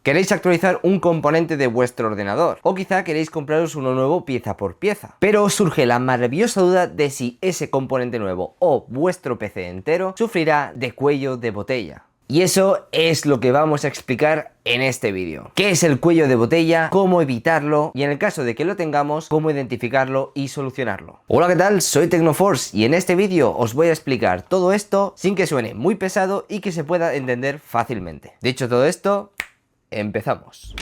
Queréis actualizar un componente de vuestro ordenador o quizá queréis compraros uno nuevo pieza por pieza, pero os surge la maravillosa duda de si ese componente nuevo o vuestro PC entero sufrirá de cuello de botella. Y eso es lo que vamos a explicar en este vídeo. ¿Qué es el cuello de botella? ¿Cómo evitarlo? Y en el caso de que lo tengamos, ¿cómo identificarlo y solucionarlo? Hola, ¿qué tal? Soy Tecnoforce y en este vídeo os voy a explicar todo esto sin que suene muy pesado y que se pueda entender fácilmente. Dicho todo esto, empezamos.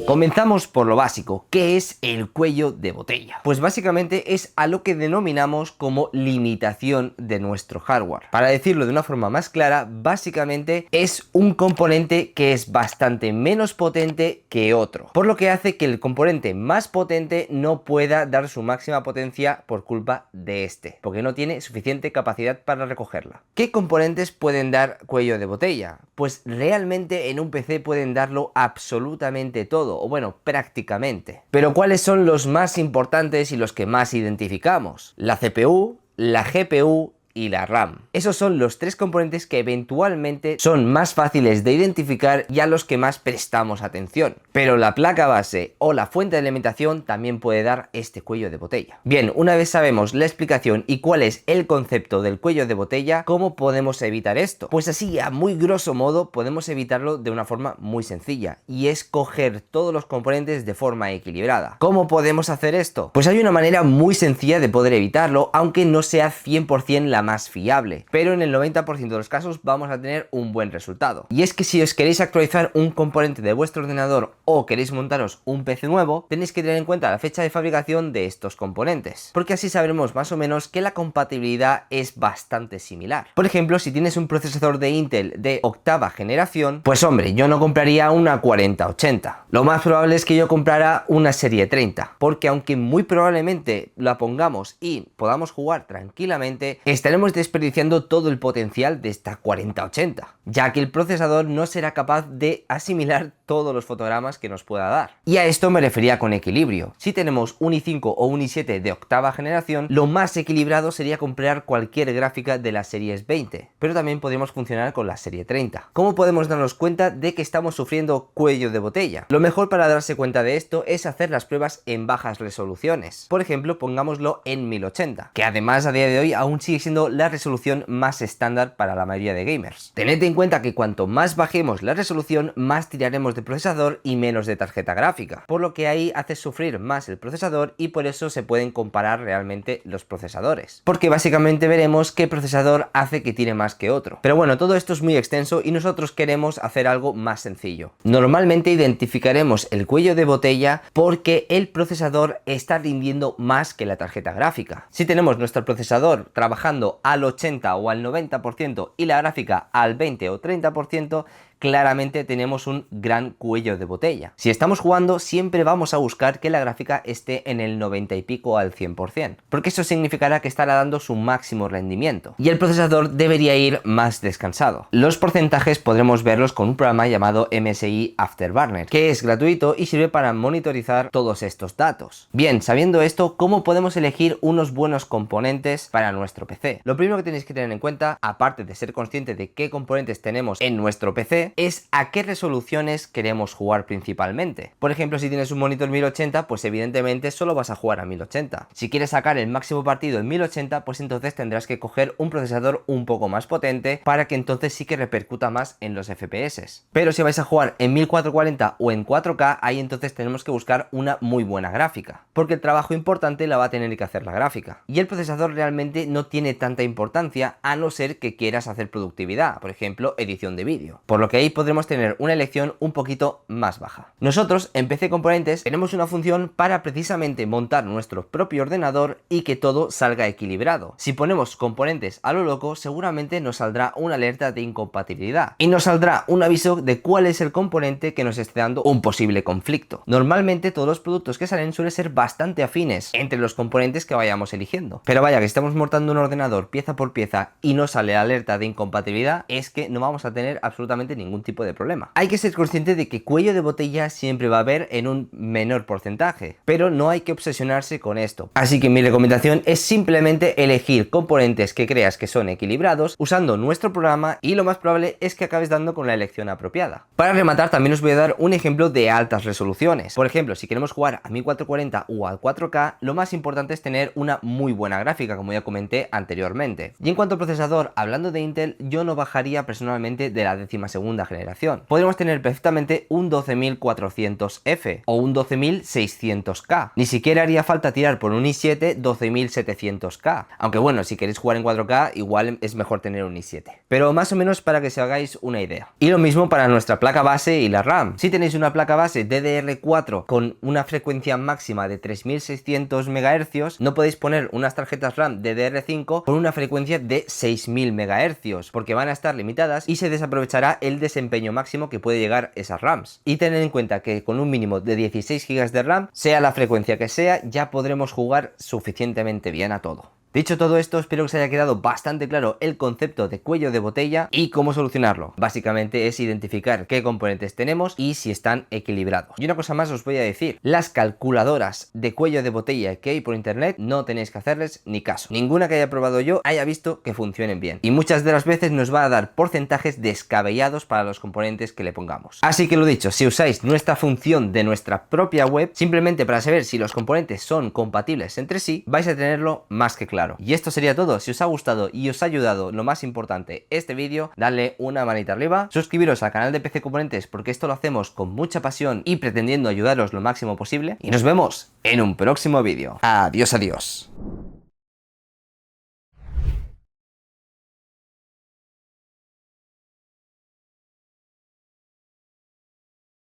Comenzamos por lo básico. ¿Qué es el cuello de botella? Pues básicamente es a lo que denominamos como limitación de nuestro hardware. Para decirlo de una forma más clara, básicamente es un componente que es bastante menos potente que otro, por lo que hace que el componente más potente no pueda dar su máxima potencia por culpa de este, porque no tiene suficiente capacidad para recogerla. ¿Qué componentes pueden dar cuello de botella? Pues realmente en un PC pueden darlo absolutamente todo, o bueno, prácticamente. Pero ¿cuáles son los más importantes y los que más identificamos? La CPU, la GPU y la RAM. Esos son los tres componentes que eventualmente son más fáciles de identificar y a los que más prestamos atención. Pero la placa base o la fuente de alimentación también puede dar este cuello de botella. Bien, una vez sabemos la explicación y cuál es el concepto del cuello de botella, ¿cómo podemos evitar esto? Pues así, a muy grosso modo, podemos evitarlo de una forma muy sencilla, y es coger todos los componentes de forma equilibrada. ¿Cómo podemos hacer esto? Pues hay una manera muy sencilla de poder evitarlo, aunque no sea 100% la más fiable, pero en el 90% de los casos vamos a tener un buen resultado. Y es que si os queréis actualizar un componente de vuestro ordenador o queréis montaros un PC nuevo, tenéis que tener en cuenta la fecha de fabricación de estos componentes, porque así sabremos más o menos que la compatibilidad es bastante similar. Por ejemplo, si tienes un procesador de Intel de octava generación, pues hombre, yo no compraría una 4080. Lo más probable es que yo comprara una serie 30, porque aunque muy probablemente la pongamos y podamos jugar tranquilamente, estaremos desperdiciando todo el potencial de esta 4080, ya que el procesador no será capaz de asimilar todos los fotogramas que nos pueda dar. Y a esto me refería con equilibrio. Si tenemos un i5 o un i7 de octava generación, lo más equilibrado sería comprar cualquier gráfica de las series 20, pero también podríamos funcionar con la serie 30. ¿Cómo podemos darnos cuenta de que estamos sufriendo cuello de botella? Lo mejor para darse cuenta de esto es hacer las pruebas en bajas resoluciones. Por ejemplo, pongámoslo en 1080, que además a día de hoy aún sigue siendo la resolución más estándar para la mayoría de gamers. Tened en cuenta que cuanto más bajemos la resolución, más tiraremos de procesador y menos de tarjeta gráfica, por lo que ahí hace sufrir más el procesador y por eso se pueden comparar realmente los procesadores, porque básicamente veremos qué procesador hace que tire más que otro. Pero bueno, todo esto es muy extenso y nosotros queremos hacer algo más sencillo. Normalmente identificaremos el cuello de botella porque el procesador está rindiendo más que la tarjeta gráfica. Si tenemos nuestro procesador trabajando al 80 o al 90% y la gráfica al 20 o 30%, claramente tenemos un gran cuello de botella. Si estamos jugando, siempre vamos a buscar que la gráfica esté en el 90 y pico al 100%, porque eso significará que estará dando su máximo rendimiento y el procesador debería ir más descansado. Los porcentajes podremos verlos con un programa llamado MSI Afterburner, que es gratuito y sirve para monitorizar todos estos datos. Bien, sabiendo esto, ¿cómo podemos elegir unos buenos componentes para nuestro PC? Lo primero que tenéis que tener en cuenta, aparte de ser consciente de qué componentes tenemos en nuestro PC, es a qué resoluciones queremos jugar principalmente. Por ejemplo, si tienes un monitor 1080, pues evidentemente solo vas a jugar a 1080. Si quieres sacar el máximo partido en 1080, pues entonces tendrás que coger un procesador un poco más potente para que entonces sí que repercuta más en los FPS. Pero si vais a jugar en 1440 o en 4K, ahí entonces tenemos que buscar una muy buena gráfica, porque el trabajo importante la va a tener que hacer la gráfica. Y el procesador realmente no tiene tanta importancia a no ser que quieras hacer productividad, por ejemplo, edición de vídeo. Por lo que ahí podremos tener una elección un poquito más baja. Nosotros en PC Componentes tenemos una función para precisamente montar nuestro propio ordenador y que todo salga equilibrado. Si ponemos componentes a lo loco, seguramente nos saldrá una alerta de incompatibilidad y nos saldrá un aviso de cuál es el componente que nos esté dando un posible conflicto. Normalmente todos los productos que salen suelen ser bastante afines entre los componentes que vayamos eligiendo, pero vaya que estamos montando un ordenador pieza por pieza y no sale la alerta de incompatibilidad, es que no vamos a tener absolutamente ningún ningún tipo de problema. Hay que ser consciente de que cuello de botella siempre va a haber en un menor porcentaje, pero no hay que obsesionarse con esto. Así que mi recomendación es simplemente elegir componentes que creas que son equilibrados usando nuestro programa, y lo más probable es que acabes dando con la elección apropiada. Para rematar, también os voy a dar un ejemplo de altas resoluciones. Por ejemplo, si queremos jugar a 1440 o a 4K, lo más importante es tener una muy buena gráfica, como ya comenté anteriormente. Y en cuanto al procesador, hablando de Intel, yo no bajaría personalmente de la 12ª generación. Podríamos tener perfectamente un 12400F o un 12600K. Ni siquiera haría falta tirar por un i7 12700K. Aunque bueno, si queréis jugar en 4K, igual es mejor tener un i7. Pero más o menos para que se hagáis una idea. Y lo mismo para nuestra placa base y la RAM. Si tenéis una placa base DDR4 con una frecuencia máxima de 3600 MHz, no podéis poner unas tarjetas RAM DDR5 con una frecuencia de 6000 MHz, porque van a estar limitadas y se desaprovechará el desempeño máximo que puede llegar esas RAMs. Y tened en cuenta que con un mínimo de 16 GB de RAM, sea la frecuencia que sea, ya podremos jugar suficientemente bien a todo. Dicho todo esto, espero que os haya quedado bastante claro el concepto de cuello de botella y cómo solucionarlo. Básicamente es identificar qué componentes tenemos y si están equilibrados. Y una cosa más os voy a decir: las calculadoras de cuello de botella que hay por internet no tenéis que hacerles ni caso. Ninguna que haya probado yo haya visto que funcionen bien. Y muchas de las veces nos va a dar porcentajes descabellados para los componentes que le pongamos. Así que lo dicho, si usáis nuestra función de nuestra propia web, simplemente para saber si los componentes son compatibles entre sí, vais a tenerlo más que claro. Y esto sería todo. Si os ha gustado y os ha ayudado, lo más importante, este vídeo, dadle una manita arriba, suscribiros al canal de PC Componentes, porque esto lo hacemos con mucha pasión y pretendiendo ayudaros lo máximo posible, y nos vemos en un próximo vídeo. Adiós, adiós.